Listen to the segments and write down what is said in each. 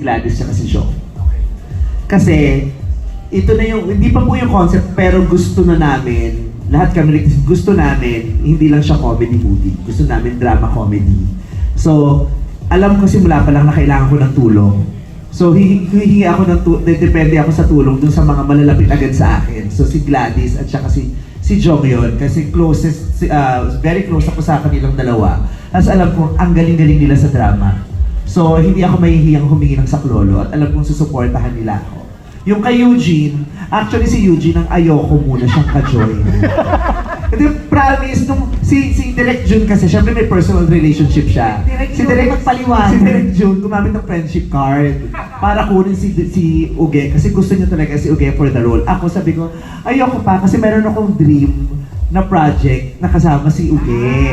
Gladys at si Jo. Kasi, ito na yung, hindi pa po yung concept, pero gusto na namin, lahat kami gusto namin, hindi lang siya comedy movie. Gusto namin drama comedy. So, alam ko simula pa lang na kailangan ko ng tulong. So, hihingi ako ng depende ako sa tulong dun sa mga malalapit agad sa akin. So, si Gladys at saka si Jong yun. Kasi very close ako sa kanilang dalawa. As alam ko, ang galing-galing nila sa drama. So, hindi ako mahihiyang humingi ng saklolo at alam kong susuportahan nila ako. Yung kay Eugene, actually si Eugene ang ayoko muna siyang ka-join. Ito yung promise, si Direk June kasi, syempre may personal relationship siya. Si Direk June gumamit ng friendship card para kunin si Uge kasi gusto niya talaga si Uge for the role. Ako sabi ko, ayoko pa kasi meron akong dream na project na kasama si Uge.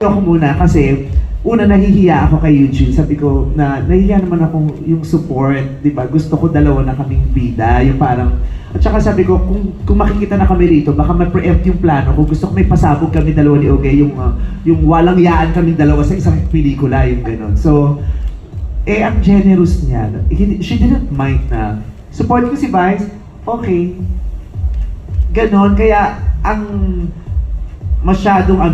Ayoko muna kasi una, nahihiya ako kay Eugene. Sabi ko na nahihiya naman akong yung support, di ba? Gusto ko dalawa na kaming bida, yung parang... At saka sabi ko, kung makikita na kami rito, baka ma-preempt yung plano ko. Gusto ko may pasabog kami dalawa ni Oge, yung walang yaan kami dalawa sa isang pelikula, yung gano'n. So, ang generous niya. She didn't mind na. Support ko si Vice, okay. Ganon, kaya ang masyadong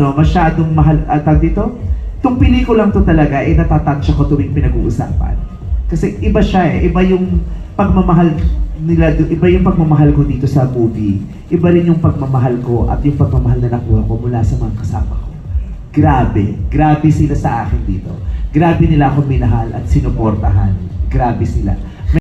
mahal, tag dito? Itong pelikulang to talaga, natatouch ako tuwing pinag-uusapan. Kasi iba siya iba yung pagmamahal nila, iba yung pagmamahal ko dito sa movie. Iba rin yung pagmamahal ko at yung pagmamahal na nakuha ko mula sa mga kasama ko. Grabe sila sa akin dito. Grabe nila ako minahal at sinuportahan. Grabe sila.